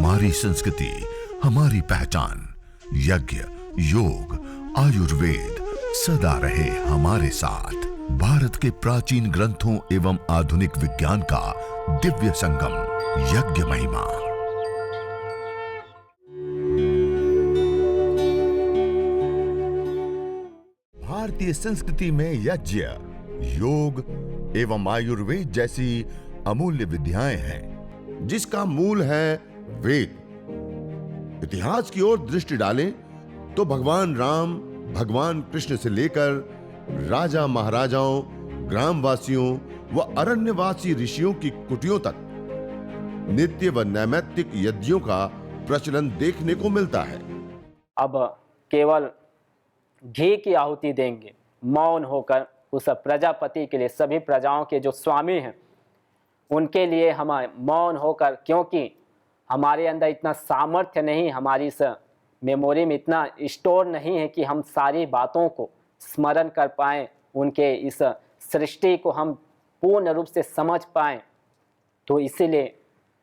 हमारी संस्कृति, हमारी पहचान। यज्ञ, योग, आयुर्वेद सदा रहे हमारे साथ। भारत के प्राचीन ग्रंथों एवं आधुनिक विज्ञान का दिव्य संगम, यज्ञ महिमा। भारतीय संस्कृति में यज्ञ, योग एवं आयुर्वेद जैसी अमूल्य विद्याएं हैं, जिसका मूल है वेद। इतिहास की ओर दृष्टि डालें तो भगवान राम, भगवान कृष्ण से लेकर राजा महाराजाओं, ग्रामवासियों व अरण्यवासी ऋषियों की कुटियों तक नित्य व नैमित्तिक यज्ञों का प्रचलन देखने को मिलता है। अब केवल घी की आहुति देंगे, मौन होकर उस प्रजापति के लिए, सभी प्रजाओं के जो स्वामी हैं उनके लिए हम मौन होकर, क्योंकि हमारे अंदर इतना सामर्थ्य नहीं, हमारी इस मेमोरी में इतना स्टोर नहीं है कि हम सारी बातों को स्मरण कर पाएं, उनके इस सृष्टि को हम पूर्ण रूप से समझ पाएं। तो इसीलिए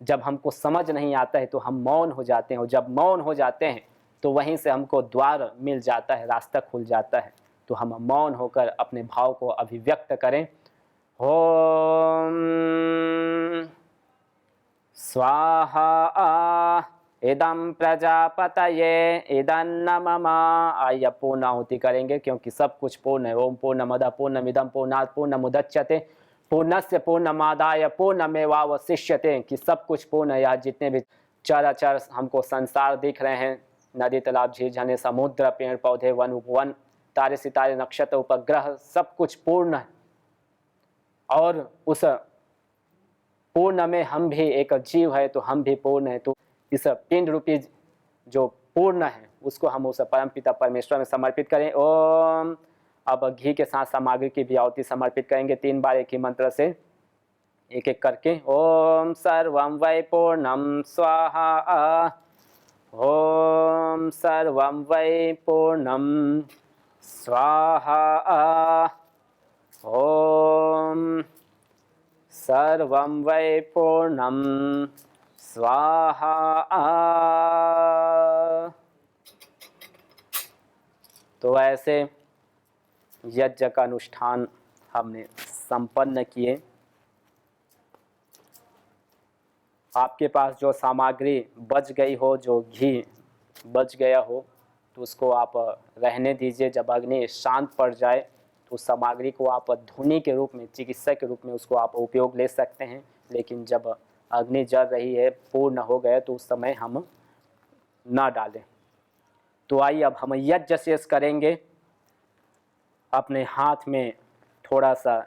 जब हमको समझ नहीं आता है तो हम मौन हो जाते हैं, और जब मौन हो जाते हैं तो वहीं से हमको द्वार मिल जाता है, रास्ता खुल जाता है। तो हम मौन होकर अपने भाव को अभिव्यक्त करें। ओम स्वाहा इदं प्रजापतये इदन्न मम। आइए पूर्ण आहुति करेंगे, क्योंकि सब कुछ पूर्ण है। ओम पूर्णमदः पूर्णमिदं पूर्णात् पूर्णमुदच्यते पूर्णस्य पूर्णमादाय पूर्णमेवावशिष्यते, कि सब कुछ पूर्ण है। यह जितने भी चराचर हमको संसार दिख रहे हैं, नदी, तालाब, झील, झरने, समुद्र, पेड़ पौधे, वन उपवन, तारे सितारे, नक्षत्र, उपग्रह, सब कुछ पूर्ण है। और उस पूर्ण में हम भी एक जीव है, तो हम भी पूर्ण है। तो इस पिंड रूपी जो पूर्ण है उसको हम उस परमपिता परमेश्वर में समर्पित करें। ओम। अब घी के साथ सामग्री की भी आहुति समर्पित करेंगे 3 बार एक ही मंत्र से, एक एक करके। ओम सर्वं वै पूर्णं स्वाहा। ओम सर्वं वै पूर्णं स्वाहा। ओम सर्वं वै पूर्णं स्वाहा। तो ऐसे यज्ञ का अनुष्ठान हमने संपन्न किए। आपके पास जो सामग्री बच गई हो, जो घी बच गया हो, तो उसको आप रहने दीजिए। जब अग्नि शांत पड़ जाए तो उस सामग्री को आप धुनी के रूप में, चिकित्सा के रूप में उसको आप उपयोग ले सकते हैं। लेकिन जब अग्नि जल रही है, पूर्ण हो गए, तो उस समय हम ना डालें। तो आइए अब हम यज्ञ शेष करेंगे। अपने हाथ में थोड़ा सा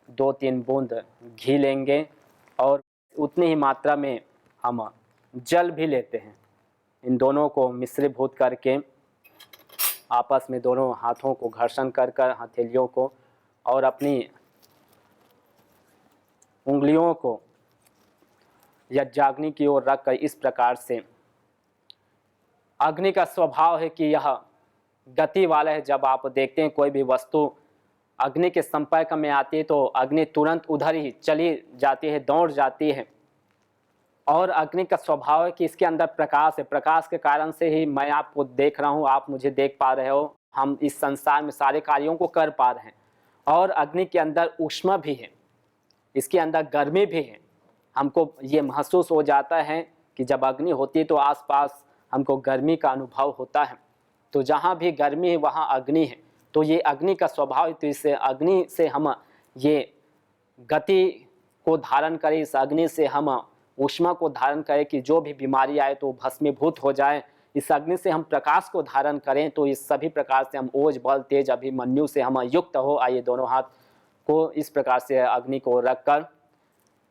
2-3 बूंद घी लेंगे और उतनी ही मात्रा में हम जल भी लेते हैं। इन दोनों को मिश्रीभूत करके आपस में दोनों हाथों को घर्षण कर हथेलियों को और अपनी उंगलियों को यज्ञाग्नि की ओर रखकर इस प्रकार से, अग्नि का स्वभाव है कि यह गति वाला है। जब आप देखते हैं कोई भी वस्तु अग्नि के संपर्क में आती है तो अग्नि तुरंत उधर ही चली जाती है, दौड़ जाती है। और अग्नि का स्वभाव है कि इसके अंदर प्रकाश है। प्रकाश के कारण से ही मैं आपको देख रहा हूँ, आप मुझे देख पा रहे हो, हम इस संसार में सारे कार्यों को कर पा रहे हैं। और अग्नि के अंदर ऊष्मा भी है, इसके अंदर गर्मी भी है। हमको ये महसूस हो जाता है कि जब अग्नि होती है तो आसपास हमको गर्मी का अनुभव होता है। तो जहाँ भी गर्मी है वहाँ अग्नि है। तो ये अग्नि का स्वभाव है। तो इससे अग्नि से हम ये गति को धारण करें, इस अग्नि से हम ऊष्मा को धारण करें कि जो भी बीमारी आए तो भस्मीभूत हो जाए। इस अग्नि से हम प्रकाश को धारण करें तो इस सभी प्रकार से हम ओज, बल, तेज, अभिमन्यु से हम युक्त हो। आइए दोनों हाथ को इस प्रकार से अग्नि को रखकर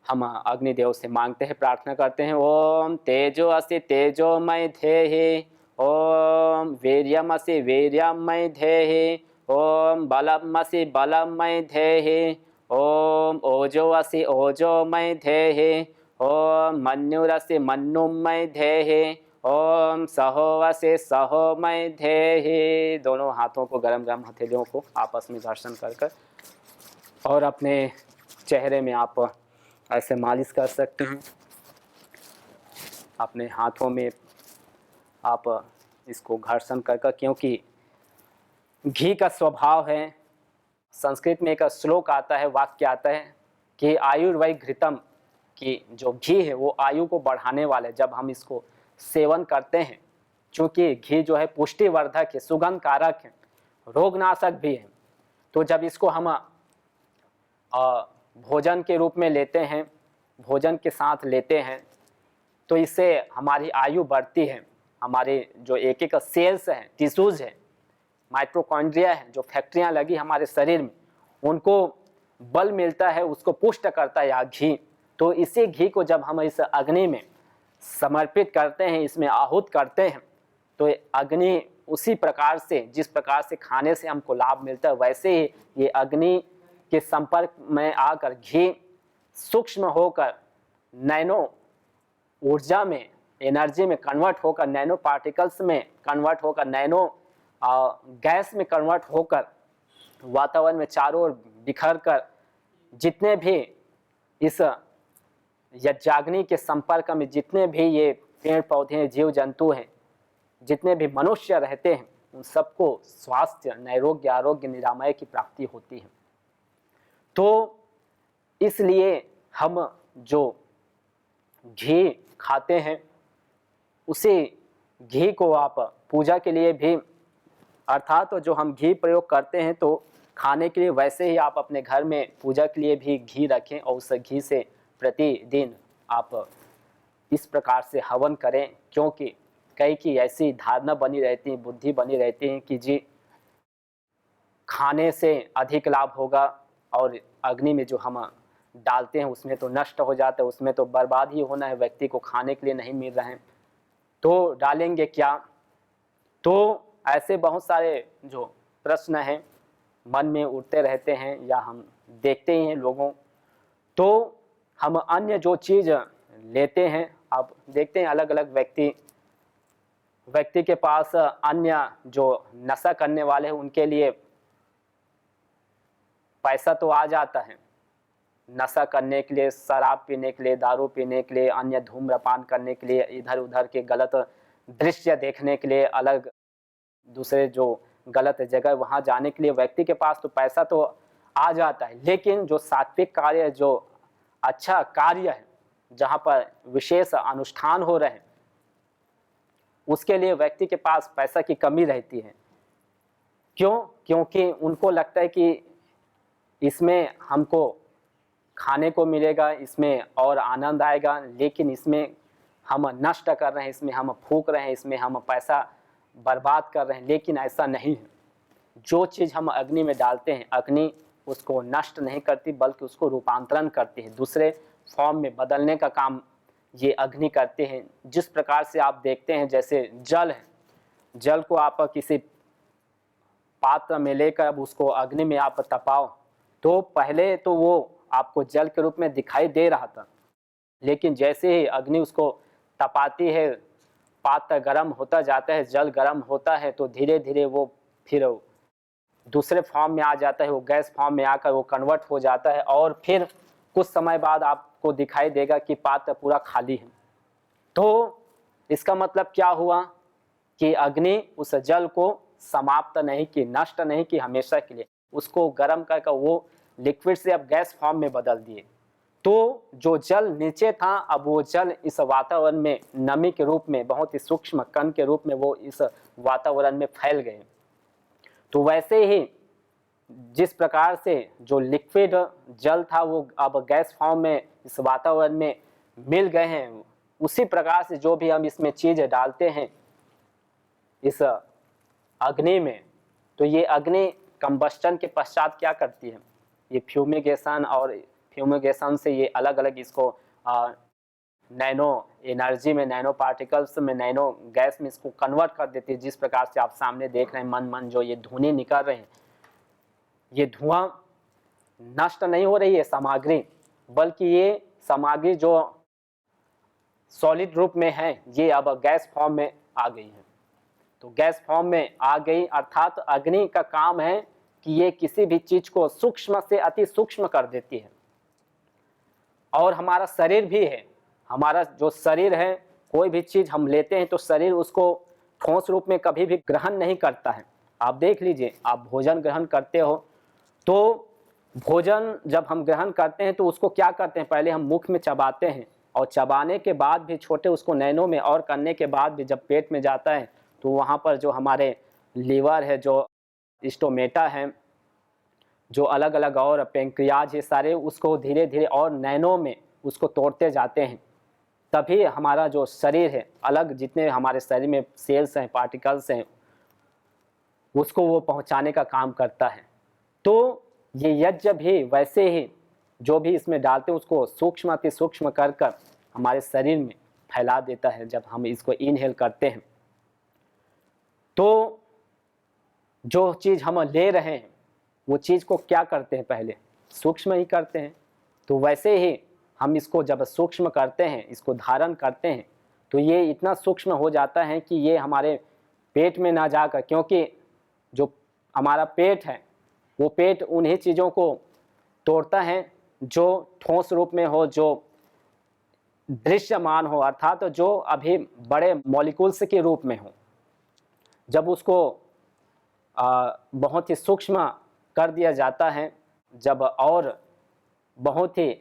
हम अग्निदेव से मांगते हैं, प्रार्थना करते हैं। ओम तेजो असि तेजोमय धेहि। ओम वीर्यमसि वीर्यमय धेहि। ओम बलमसि बलमय धेहि। ओम ओजो असि ओजोमय धेहि। ओम मन्युरसि मन्युमय धेहि। ओम सहोवसि सहोमय धेहि। दोनों हाथों को गरम गरम हथेलियों को आपस में घर्षण कर और अपने चेहरे में आप ऐसे मालिश कर सकते हैं। अपने हाथों में आप इसको घर्षण कर क्योंकि घी का स्वभाव है। संस्कृत में एक श्लोक आता है, वाक्य आता है कि आयुर्वै घृतम, कि जो घी है वो आयु को बढ़ाने वाला है। जब हम इसको सेवन करते हैं, चूँकि घी जो है पुष्टिवर्धक है, सुगंध कारक है, रोगनाशक भी है, तो जब इसको हम भोजन के रूप में लेते हैं, भोजन के साथ लेते हैं, तो इससे हमारी आयु बढ़ती है। हमारे जो एक एक सेल्स हैं, टिश्यूज़ हैं, माइटोकॉन्ड्रिया है, जो फैक्ट्रियाँ लगी हमारे शरीर में, उनको बल मिलता है, उसको पुष्ट करता है यह घी। तो इसी घी को जब हम इस अग्नि में समर्पित करते हैं, इसमें आहूत करते हैं, तो अग्नि उसी प्रकार से, जिस प्रकार से खाने से हमको लाभ मिलता है, वैसे ही ये अग्नि के संपर्क में आकर घी सूक्ष्म होकर नैनो ऊर्जा में, एनर्जी में कन्वर्ट होकर, नैनो पार्टिकल्स में कन्वर्ट होकर, नैनो गैस में कन्वर्ट होकर वातावरण में चारों ओर बिखर कर जितने भी इस यज्ञाग्नि के संपर्क में जितने भी ये पेड़ पौधे हैं, जीव जंतु हैं, जितने भी मनुष्य रहते हैं, उन सबको स्वास्थ्य, नैरोग्य, आरोग्य, निरामय की प्राप्ति होती है। तो इसलिए हम जो घी खाते हैं, उसी घी को आप पूजा के लिए भी, अर्थात तो जो हम घी प्रयोग करते हैं तो खाने के लिए, वैसे ही आप अपने घर में पूजा के लिए भी घी रखें और उस घी से प्रतिदिन आप इस प्रकार से हवन करें। क्योंकि कई की ऐसी धारणा बनी रहती है, बुद्धि बनी रहती है कि जी खाने से अधिक लाभ होगा और अग्नि में जो हम डालते हैं उसमें तो नष्ट हो जाता है, उसमें तो बर्बाद ही होना है, व्यक्ति को खाने के लिए नहीं मिल रहे हैं, तो डालेंगे क्या। तो ऐसे बहुत सारे जो प्रश्न हैं मन में उठते रहते हैं, या हम देखते ही हैं लोगों। तो हम अन्य जो चीज़ लेते हैं, आप देखते हैं अलग अलग व्यक्ति के पास अन्य जो नशा करने वाले हैं उनके लिए पैसा तो आ जाता है, नशा करने के लिए, शराब पीने के लिए, दारू पीने के लिए, अन्य धूम्रपान करने के लिए, इधर उधर के गलत दृश्य देखने के लिए, अलग दूसरे जो गलत जगह वहाँ जाने के लिए व्यक्ति के पास तो पैसा तो आ जाता है। लेकिन जो सात्विक कार्य, जो अच्छा कार्य है, जहाँ पर विशेष अनुष्ठान हो रहे हैं, उसके लिए व्यक्ति के पास पैसा की कमी रहती है। क्यों? क्योंकि उनको लगता है कि इसमें हमको खाने को मिलेगा, इसमें और आनंद आएगा, लेकिन इसमें हम नष्ट कर रहे हैं, इसमें हम फूंक रहे हैं, इसमें हम पैसा बर्बाद कर रहे हैं। लेकिन ऐसा नहीं है। जो चीज़ हम अग्नि में डालते हैं, अग्नि उसको नष्ट नहीं करती, बल्कि उसको रूपांतरण करती है, दूसरे फॉर्म में बदलने का काम ये अग्नि करते हैं। जिस प्रकार से आप देखते हैं, जैसे जल है, जल को आप किसी पात्र में लेकर अब उसको अग्नि में आप तपाओ, तो पहले तो वो आपको जल के रूप में दिखाई दे रहा था, लेकिन जैसे ही अग्नि उसको तपाती है, पात्र गर्म होता जाता है, जल गर्म होता है, तो धीरे धीरे वो फिर दूसरे फॉर्म में आ जाता है, वो गैस फॉर्म में आकर वो कन्वर्ट हो जाता है, और फिर कुछ समय बाद आपको दिखाई देगा कि पात्र पूरा खाली है। तो इसका मतलब क्या हुआ कि अग्नि उस जल को समाप्त नहीं की, नष्ट नहीं की हमेशा के लिए, उसको गर्म करके वो लिक्विड से अब गैस फॉर्म में बदल दिए। तो जो जल नीचे था, अब वो जल इस वातावरण में नमी के रूप में, बहुत ही सूक्ष्म कण के रूप में वो इस वातावरण में फैल गए। तो वैसे ही जिस प्रकार से जो लिक्विड जल था वो अब गैस फॉर्म में इस वातावरण में मिल गए हैं, उसी प्रकार से जो भी हम इसमें चीज़ डालते हैं इस अग्नि में, तो ये अग्नि कंबस्टन के पश्चात क्या करती है, ये फ्यूमिगेशन, और फ्यूमिगेशन से ये अलग अलग इसको नैनो एनर्जी में, नैनो पार्टिकल्स में, नैनो गैस में इसको कन्वर्ट कर देती है। जिस प्रकार से आप सामने देख रहे हैं मन जो ये धुएं निकल रहे हैं, ये धुआं नष्ट नहीं हो रही है सामग्री, बल्कि ये सामग्री जो सॉलिड रूप में है ये अब गैस फॉर्म में आ गई है। तो गैस फॉर्म में आ गई, अर्थात अग्नि का काम है कि ये किसी भी चीज को सूक्ष्म से अति सूक्ष्म कर देती है। और हमारा शरीर भी है, हमारा जो शरीर है कोई भी चीज़ हम लेते हैं तो शरीर उसको ठोस रूप में कभी भी ग्रहण नहीं करता है। आप देख लीजिए, आप भोजन ग्रहण करते हो तो भोजन जब हम ग्रहण करते हैं तो उसको क्या करते हैं, पहले हम मुख में चबाते हैं और चबाने के बाद भी छोटे उसको नैनों में और करने के बाद भी जब पेट में जाता है तो वहाँ पर जो हमारे लीवर है, जो स्टोमेटा है, जो अलग अलग और पेंक्रियाज है, सारे उसको धीरे धीरे और नैनों में उसको तोड़ते जाते हैं। तभी हमारा जो शरीर है, अलग जितने हमारे शरीर में सेल्स हैं, पार्टिकल्स हैं, उसको वो पहुंचाने का काम करता है। तो ये यज्ञ भी वैसे ही जो भी इसमें डालते हैं उसको सूक्ष्म अति सूक्ष्म कर कर हमारे शरीर में फैला देता है जब हम इसको इनहेल करते हैं। तो जो चीज़ हम ले रहे हैं वो चीज़ को क्या करते हैं, पहले सूक्ष्म ही करते हैं। तो वैसे ही हम इसको जब सूक्ष्म करते हैं, इसको धारण करते हैं, तो ये इतना सूक्ष्म हो जाता है कि ये हमारे पेट में ना जाकर, क्योंकि जो हमारा पेट है वो पेट उन्हीं चीज़ों को तोड़ता है जो ठोस रूप में हो, जो दृश्यमान हो, अर्थात तो जो अभी बड़े मॉलिक्यूल्स के रूप में हो। जब उसको बहुत ही सूक्ष्म कर दिया जाता है, जब और बहुत ही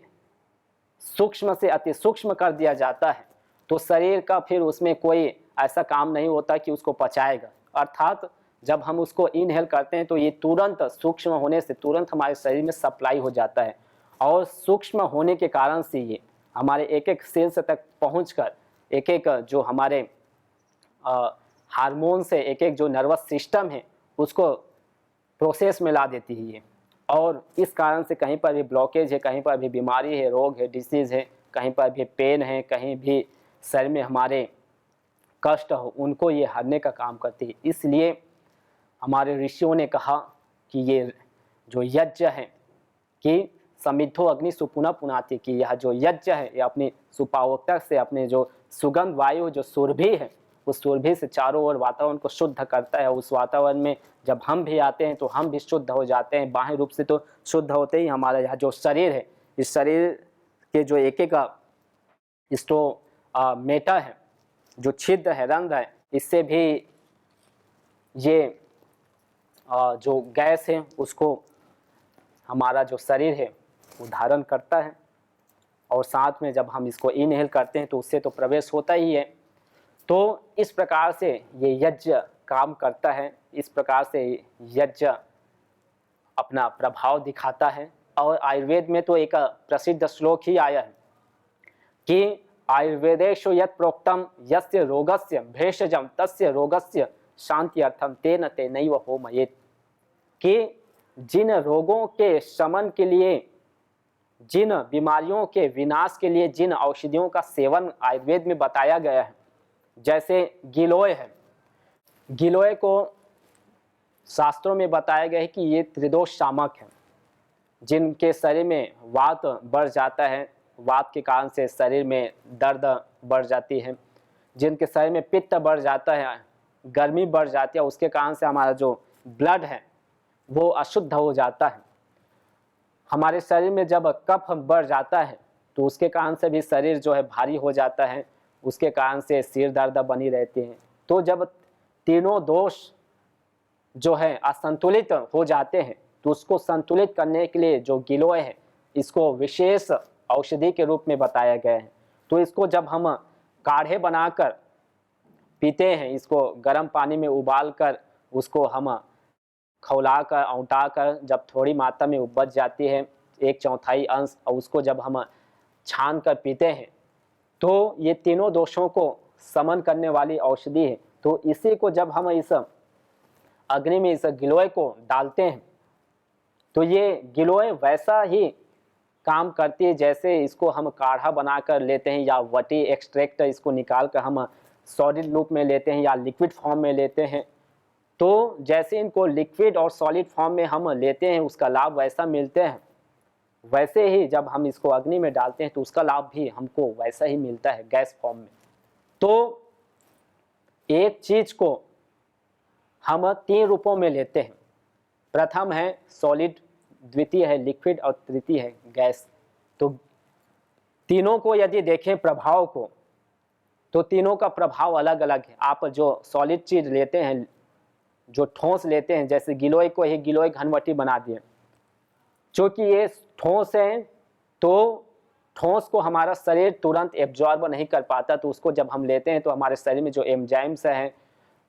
सूक्ष्म से अति सूक्ष्म कर दिया जाता है, तो शरीर का फिर उसमें कोई ऐसा काम नहीं होता कि उसको पचाएगा। अर्थात जब हम उसको इनहेल करते हैं तो ये तुरंत सूक्ष्म होने से तुरंत हमारे शरीर में सप्लाई हो जाता है, और सूक्ष्म होने के कारण से ये हमारे एक एक सेल्स तक पहुंचकर एक एक जो हमारे हार्मोन से एक एक जो नर्वस सिस्टम है उसको प्रोसेस में ला देती है ये। और इस कारण से कहीं पर भी ब्लॉकेज है, कहीं पर भी बीमारी है, रोग है, डिसीज़ है, कहीं पर भी पेन है, कहीं भी शरीर में हमारे कष्ट हो, उनको ये हरने का काम करती है। इसलिए हमारे ऋषियों ने कहा कि ये जो यज्ञ है कि समिद्धो अग्नि सुपुना पुनाति, कि यह जो यज्ञ है ये अपनी सुपावकता से, अपने जो सुगंध वायु जो सुरभि है, उस सुरभि से चारों ओर वातावरण को शुद्ध करता है। उस वातावरण में जब हम भी आते हैं तो हम भी शुद्ध हो जाते हैं। बाह्य रूप से तो शुद्ध होते ही हमारा यह जो शरीर है, इस शरीर के जो एक एक मेटा है, जो छिद्र है, रंध्र है, इससे भी ये जो गैस है उसको हमारा जो शरीर है वो धारण करता है। और साथ में जब हम इसको इनहेल करते हैं तो उससे तो प्रवेश होता ही है। तो इस प्रकार से ये यज्ञ काम करता है, इस प्रकार से यज्ञ अपना प्रभाव दिखाता है। और आयुर्वेद में तो एक प्रसिद्ध श्लोक ही आया है कि आयुर्वेदेषु यत् प्रोक्तम यस्य रोगस्य भेषजम तस्य रोगस्य शांति अर्थम तेन तेनैव होमयेत्, कि जिन रोगों के शमन के लिए, जिन बीमारियों के विनाश के लिए जिन औषधियों का सेवन आयुर्वेद में बताया गया है, जैसे गिलोय है, गिलोय को शास्त्रों में बताया गया है कि ये त्रिदोष शामक है। जिनके शरीर में वात बढ़ जाता है, वात के कारण से शरीर में दर्द बढ़ जाती है, जिनके शरीर में पित्त बढ़ जाता है, गर्मी बढ़ जाती है, उसके कारण से हमारा जो ब्लड है वो अशुद्ध हो जाता है। हमारे शरीर में जब कफ बढ़ जाता है तो उसके कारण से भी शरीर जो है भारी हो जाता है, उसके कारण से सिर दर्द बनी रहती है। तो जब तीनों दोष जो है असंतुलित हो जाते हैं तो उसको संतुलित करने के लिए जो गिलोय है, इसको विशेष औषधि के रूप में बताया गया है। तो इसको जब हम काढ़े बनाकर पीते हैं, इसको गर्म पानी में उबाल कर उसको हम खौला कर औंटा कर जब थोड़ी मात्रा में उपज जाती है 1/4 अंश, और उसको जब हम छान कर पीते हैं तो ये तीनों दोषों को समन करने वाली औषधि है। तो इसी को जब हम इस अग्नि में इस गिलोय को डालते हैं तो ये गिलोय वैसा ही काम करती है जैसे इसको हम काढ़ा बनाकर लेते हैं, या वटी एक्सट्रैक्ट इसको निकाल कर हम सॉलिड रूप में लेते हैं या लिक्विड फॉर्म में लेते हैं। तो जैसे इनको लिक्विड और सॉलिड फॉर्म में हम लेते हैं उसका लाभ वैसा मिलते हैं, वैसे ही जब हम इसको अग्नि में डालते हैं तो उसका लाभ भी हमको वैसा ही मिलता है गैस फॉर्म में। तो एक चीज को हम 3 रूपों में लेते हैं। प्रथम है सॉलिड, द्वितीय है लिक्विड और तृतीय है गैस। तो तीनों को यदि देखें प्रभाव को, तो तीनों का प्रभाव अलग अलग है। आप जो सॉलिड चीज़ लेते हैं, जो ठोस लेते हैं, जैसे गिलोय को ही गिलोय घनवटी बना दिए, चूँकि ये ठोस है तो ठोस को हमारा शरीर तुरंत एब्जॉर्ब नहीं कर पाता, तो उसको जब हम लेते हैं तो हमारे शरीर में जो एंजाइम्स हैं,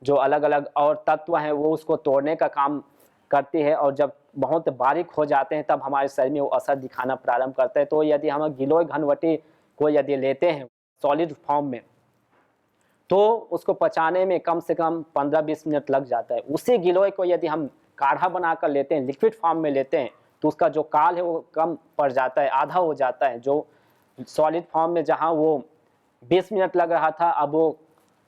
जो अलग अलग और तत्व हैं, वो उसको तोड़ने का काम करती है, और जब बहुत बारीक हो जाते हैं तब हमारे शरीर में वो असर दिखाना प्रारंभ करता है। तो यदि हम गिलोय घनवटी को यदि लेते हैं सॉलिड फॉर्म में, तो उसको पचाने में कम से कम 15-20 मिनट लग जाता है। उसी गिलोय को यदि हम काढ़ा बनाकर लेते हैं, लिक्विड फॉर्म में लेते हैं, तो उसका जो काल है वो कम पड़ जाता है, आधा हो जाता है। जो सॉलिड फॉर्म में जहाँ वो 20 मिनट लग रहा था, अब वो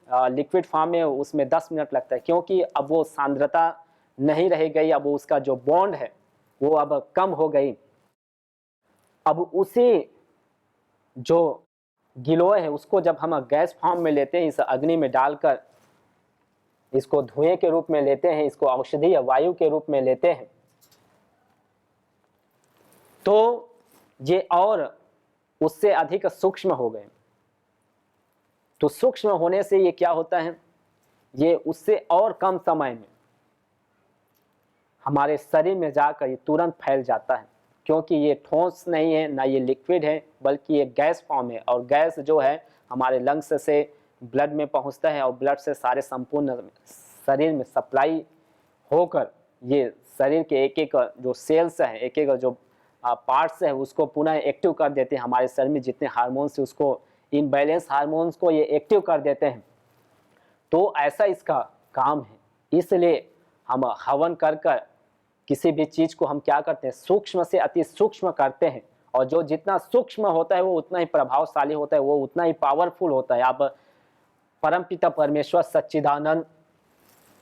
लिक्विड फॉर्म में उसमें 10 मिनट लगता है, क्योंकि अब वो सांद्रता नहीं रह गई, अब उसका जो बॉन्ड है वो अब कम हो गई। अब उसी जो गिलोय है उसको जब हम गैस फॉर्म में लेते हैं, इस अग्नि में डालकर इसको धुएं के रूप में लेते हैं, इसको औषधीय वायु के रूप में लेते हैं, तो ये और उससे अधिक सूक्ष्म हो गए। तो सूक्ष्म होने से ये क्या होता है, ये उससे और कम समय में हमारे शरीर में जाकर ये तुरंत फैल जाता है, क्योंकि ये ठोस नहीं है, ना ये लिक्विड है, बल्कि ये गैस फॉर्म है। और गैस जो है हमारे लंग्स से ब्लड में पहुंचता है, और ब्लड से सारे संपूर्ण शरीर में सप्लाई होकर ये शरीर के एक एक जो सेल्स हैं, एक एक जो पार्ट्स है, उसको पुनः एक्टिव कर देते हैं। हमारे शरीर में जितने हार्मोन्स हैं उसको, इनबैलेंस हार्मोन्स को ये एक्टिव कर देते हैं। तो ऐसा इसका काम है। इसलिए हम हवन कर कर किसी भी चीज़ को हम क्या करते हैं, सूक्ष्म से अति सूक्ष्म करते हैं, और जो जितना सूक्ष्म होता है वो उतना ही प्रभावशाली होता है, वो उतना ही पावरफुल होता है। आप परमपिता परमेश्वर सच्चिदानंद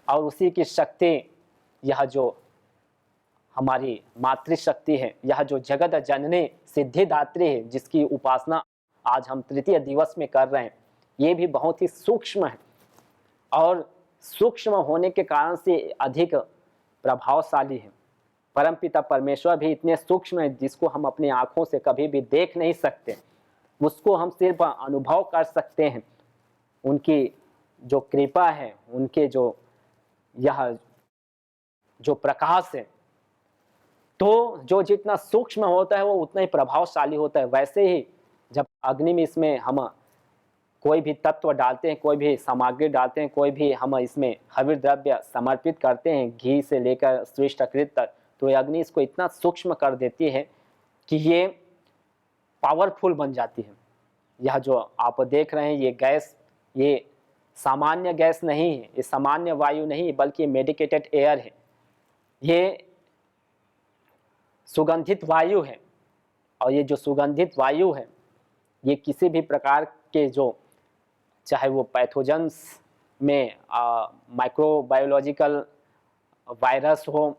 और उसी की शक्ति, यह जो हमारी मातृशक्ति है, यह जो जगत जननी सिद्धिदात्री है, जिसकी उपासना आज हम तृतीय दिवस में कर रहे हैं, ये भी बहुत ही सूक्ष्म है, और सूक्ष्म होने के कारण से अधिक प्रभावशाली है। परमपिता परमेश्वर भी इतने सूक्ष्म है जिसको हम अपनी आंखों से कभी भी देख नहीं सकते, उसको हम सिर्फ अनुभव कर सकते हैं। उनकी जो कृपा है, उनके जो यह जो प्रकाश है, तो जो जितना सूक्ष्म होता है वो उतना ही प्रभावशाली होता है। वैसे ही जब अग्नि में इसमें हम कोई भी तत्व डालते हैं, कोई भी सामग्री डालते हैं, कोई भी हम इसमें हविर द्रव्य समर्पित करते हैं, घी से लेकर श्रेष्ठकृत तक, तो ये अग्नि इसको इतना सूक्ष्म कर देती है कि ये पावरफुल बन जाती है। यह जो आप देख रहे हैं ये गैस, ये सामान्य गैस नहीं है, ये सामान्य वायु नहीं है, बल्कि मेडिकेटेड एयर है। ये सुगंधित वायु है, और ये जो सुगंधित वायु है ये किसी भी प्रकार के जो, चाहे वो पैथोजेंस में माइक्रोबायोलॉजिकल वायरस हो,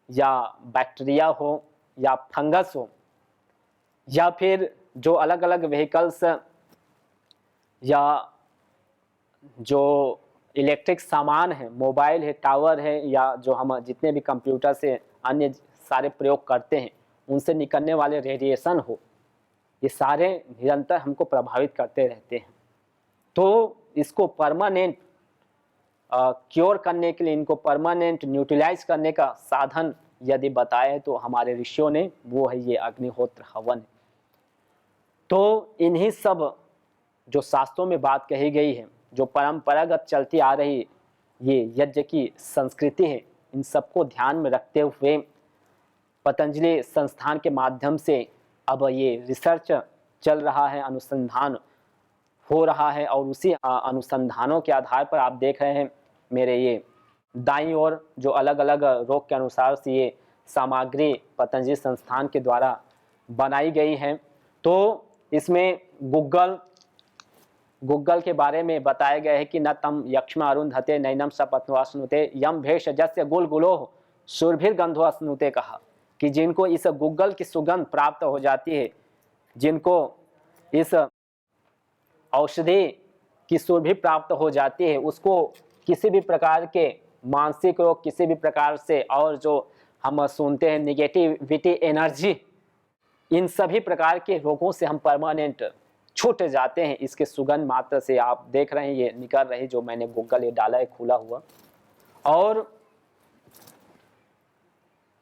या बैक्टीरिया हो, या फंगस हो, या फिर जो अलग अलग व्हीकल्स या जो इलेक्ट्रिक सामान है, मोबाइल है, टावर है, या जो हम जितने भी कंप्यूटर से अन्य सारे प्रयोग करते हैं, उनसे निकलने वाले रेडिएशन हो, ये सारे निरंतर हमको प्रभावित करते रहते हैं। तो इसको परमानेंट क्योर करने के लिए, इनको परमानेंट न्यूट्रलाइज करने का साधन यदि बताए तो हमारे ऋषियों ने, वो है ये अग्निहोत्र हवन। तो इन्हीं सब जो शास्त्रों में बात कही गई है, जो परंपरागत चलती आ रही ये यज्ञ की संस्कृति है, इन सबको ध्यान में रखते हुए पतंजलि संस्थान के माध्यम से अब ये रिसर्च चल रहा है, अनुसंधान हो रहा है, और उसी अनुसंधानों के आधार पर आप देख रहे हैं मेरे ये दाईं ओर जो अलग अलग रोग के अनुसार से ये सामग्री पतंजलि संस्थान के द्वारा बनाई गई हैं। तो इसमें गुग्गल के बारे में बताया गया है कि न तम यक्ष्म अरुंधते नैनम सपत्नवास्नुते यम भेष जस्य गुलगुलो सुरभिर गंधो अस्नुते, कहा कि जिनको इस गुग्गल की सुगंध प्राप्त हो जाती है, जिनको इस औषधि की सुरभि प्राप्त हो जाती है, उसको किसी भी प्रकार के मानसिक रोग, किसी भी प्रकार से, और जो हम सुनते हैं निगेटिविटी एनर्जी, इन सभी प्रकार के रोगों से हम परमानेंट छूट जाते हैं इसके सुगंध मात्र से। आप देख रहे हैं ये निकल रही, जो मैंने गूगल ये डाला है खुला हुआ, और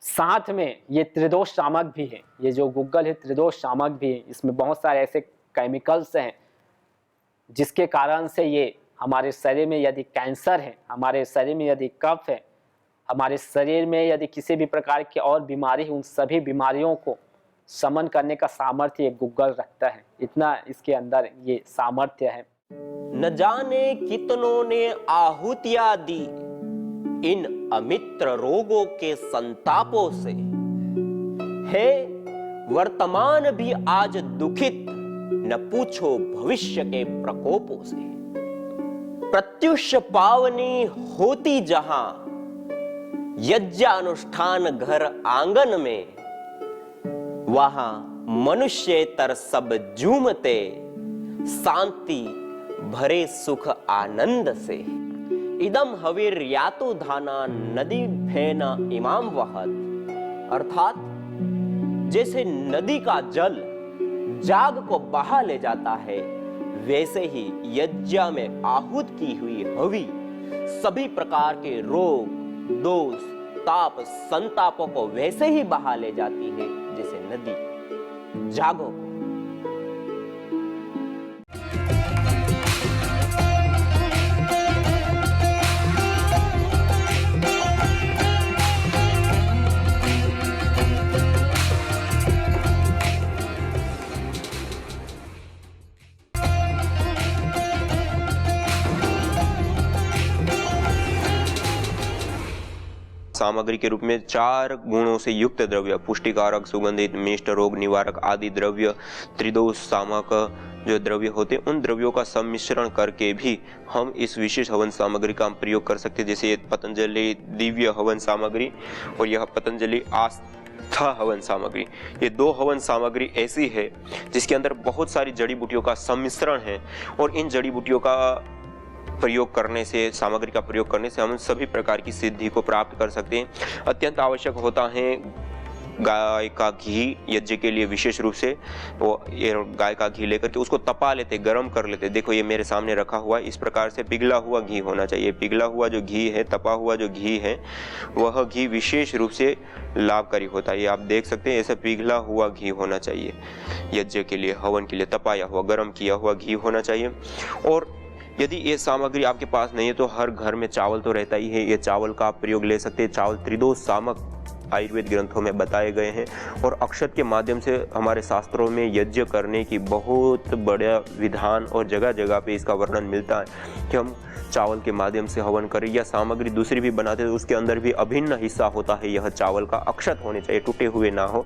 साथ में ये त्रिदोष शामक भी है। ये जो गूगल है त्रिदोष शामक भी है, इसमें बहुत सारे ऐसे केमिकल्स हैं जिसके कारण से ये हमारे शरीर में यदि कैंसर है, हमारे शरीर में यदि कफ है, हमारे शरीर में यदि किसी भी प्रकार की और बीमारी है, उन सभी बीमारियों को शमन करने का सामर्थ्य ये गूगल रखता है। इतना इसके अंदर ये सामर्थ्य है। न जाने कितनों ने आहुतियां दी इन अमित्र रोगों के संतापों से, है वर्तमान भी आज दुखित, न पूछो भविष्य के प्रकोपों से। प्रत्युष पावनी होती जहां यज्ञानुष्ठान घर आंगन में, वहां मनुष्येतर सब झूमते शांति भरे सुख आनंद से। इदम हवीर यातो धाना नदी फेना इमाम वहत, अर्थात जैसे नदी का जल जाग को बहा ले जाता है, वैसे ही यज्ञ में आहूत की हुई हवि सभी प्रकार के रोग दोष ताप संतापों को वैसे ही बहा ले जाती है जैसे नदी। जागो। सामग्री के रूप में 4 गुणों से युक्त द्रव्य, पुष्टिकारक, सुगंधित, मिष्ट, रोग निवारक आदि द्रव्य, त्रिदोष शामक जो द्रव्य होते हैं, उन द्रव्यों का सम्मिश्रण करके भी हम इस विशेष हवन सामग्री का प्रयोग कर सकते हैं। जैसे पतंजलि दिव्य हवन सामग्री और यह पतंजलि आस्था हवन सामग्री। ये 2 हवन सामग्री ऐसी है जिसके अंदर बहुत सारी जड़ी बूटियों का सम्मिश्रण है, और इन जड़ी बूटियों का प्रयोग करने से, सामग्री का प्रयोग करने से हम सभी प्रकार की सिद्धि को प्राप्त कर सकते हैं। अत्यंत आवश्यक होता है गाय का घी यज्ञ के लिए, विशेष रूप से वो ये गाय का घी लेकर के उसको तपा लेते, गर्म कर लेते। देखो ये मेरे सामने रखा हुआ, इस प्रकार से पिघला हुआ घी होना चाहिए। पिघला हुआ जो घी है, तपा हुआ जो घी है, वह घी विशेष रूप से लाभकारी होता है। ये आप देख सकते हैं, ऐसा पिघला हुआ घी होना चाहिए यज्ञ के लिए, हवन के लिए तपाया हुआ, गर्म किया हुआ घी होना चाहिए। और यदि ये सामग्री आपके पास नहीं है तो हर घर में चावल तो रहता ही है, ये चावल का आप प्रयोग ले सकते हैं। चावल त्रिदोष शामक आयुर्वेद ग्रंथों में बताए गए हैं, और अक्षत के माध्यम से हमारे शास्त्रों में यज्ञ करने की बहुत बड़ा विधान और जगह जगह पे इसका वर्णन मिलता है कि हम चावल के माध्यम से हवन करें, या सामग्री दूसरी भी बनाते हैं तो उसके अंदर भी अभिन्न हिस्सा होता है यह चावल का। अक्षत होने चाहिए, टूटे हुए ना हो।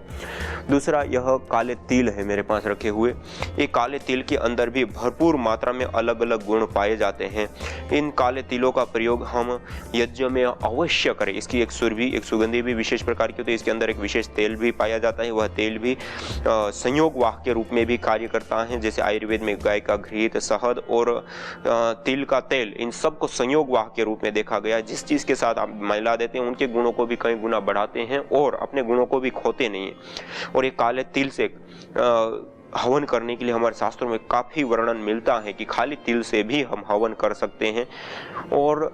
दूसरा, यह काले तिल है मेरे पास रखे हुए। ये काले तिल के अंदर भी भरपूर मात्रा में अलग अलग गुण पाए जाते हैं। इन काले तिलों का प्रयोग हम यज्ञ में अवश्य करें। इसकी एक सुरभि, एक सुगंधी भी विशेष प्रकार की होती है। इसके अंदर एक विशेष तेल भी पाया जाता है, वह तेल भी संयोग वाह के रूप में भी कार्य करता है। जैसे आयुर्वेद में गाय का घी, शहद और तिल का तेल, इन सबको संयोग वाह के रूप में देखा गया है। जिस चीज के साथ आप मिला देते हैं उनके गुणों को भी कई गुना बढ़ाते हैं और अपने गुणों को भी खोते नहीं है। और ये काले तिल से हवन करने के लिए हमारे शास्त्रों में काफी वर्णन मिलता है कि खाली तिल से भी हम हवन कर सकते हैं। और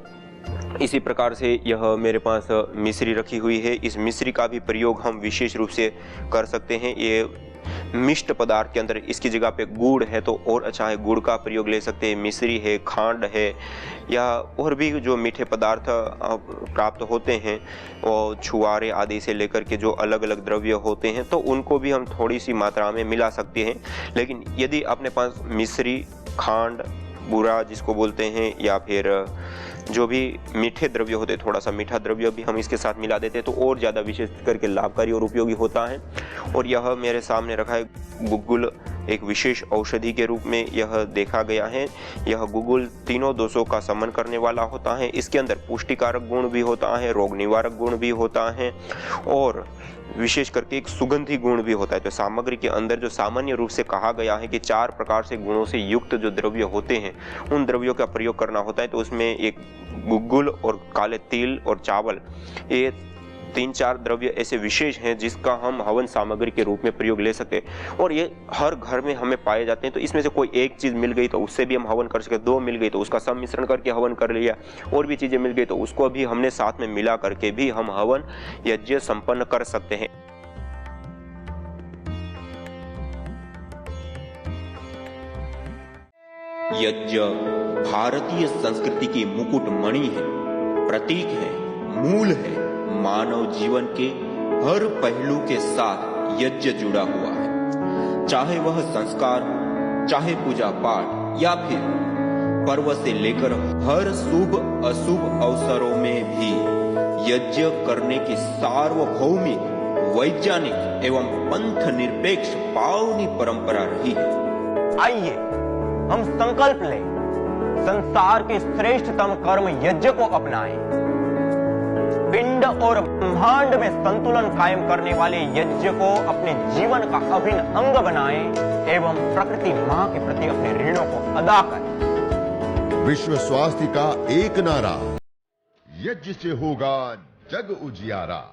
इसी प्रकार से यह मेरे पास मिश्री रखी हुई है। इस मिश्री का भी प्रयोग हम विशेष रूप से कर सकते हैं। ये मिष्ट पदार्थ के अंदर इसकी जगह पे गुड़ है तो और अच्छा है, गुड़ का प्रयोग ले सकते हैं। मिश्री है, खांड है, या और भी जो मीठे पदार्थ प्राप्त होते हैं, और छुआरे आदि से लेकर के जो अलग अलग द्रव्य होते हैं, तो उनको भी हम थोड़ी सी मात्रा में मिला सकते हैं। लेकिन यदि अपने पास मिश्री, खांड, बूरा जिसको बोलते हैं, या फिर जो भी मीठे द्रव्य होते हैं, थोड़ा सा मीठा द्रव्य भी हम इसके साथ मिला देते हैं तो और ज़्यादा विशेष करके लाभकारी और उपयोगी होता है। और यह मेरे सामने रखा है गुग्गुल, एक विशेष औषधि के रूप में यह देखा गया है। यह गुग्गुल तीनों दोषों का शमन करने वाला होता है। इसके अंदर पुष्टिकारक गुण भी होता है, रोग निवारक गुण भी होता है, और विशेष करके एक सुगंधी गुण भी होता है। तो सामग्री के अंदर जो सामान्य रूप से कहा गया है कि 4 प्रकार से गुणों से युक्त जो द्रव्य होते हैं, उन द्रव्यों का प्रयोग करना होता है। तो उसमें एक गुग्गुल और काले तिल और चावल, ये 3-4 द्रव्य ऐसे विशेष हैं जिसका हम हवन सामग्री के रूप में प्रयोग ले सके, और ये हर घर में हमें पाए जाते हैं। तो इसमें से कोई एक चीज मिल गई तो उससे भी हम हवन कर सके, 2 मिल गई तो उसका सम्मिश्रण करके हवन कर लिया, और भी चीजें मिल गई तो उसको भी हमने साथ में मिला करके भी हम हवन यज्ञ संपन्न कर सकते हैं। यज्ञ भारतीय संस्कृति की मुकुट मणि है, प्रतीक है, मूल है। मानव जीवन के हर पहलू के साथ यज्ञ जुड़ा हुआ है, चाहे वह संस्कार, चाहे पूजा पाठ, या फिर पर्व से लेकर हर शुभ अशुभ अवसरों में भी यज्ञ करने की सार्वभौमिक, वैज्ञानिक एवं पंथ निरपेक्ष पावनी परंपरा रही है। आइए हम संकल्प लें, संसार के श्रेष्ठतम कर्म यज्ञ को अपनाएं। पिंड और ब्रह्मांड में संतुलन कायम करने वाले यज्ञ को अपने जीवन का अभिन्न अंग बनाएं एवं प्रकृति मां के प्रति अपने ऋणों को अदा करें। विश्व स्वास्थ्य का एक नारा, यज्ञ से होगा जग उजियारा।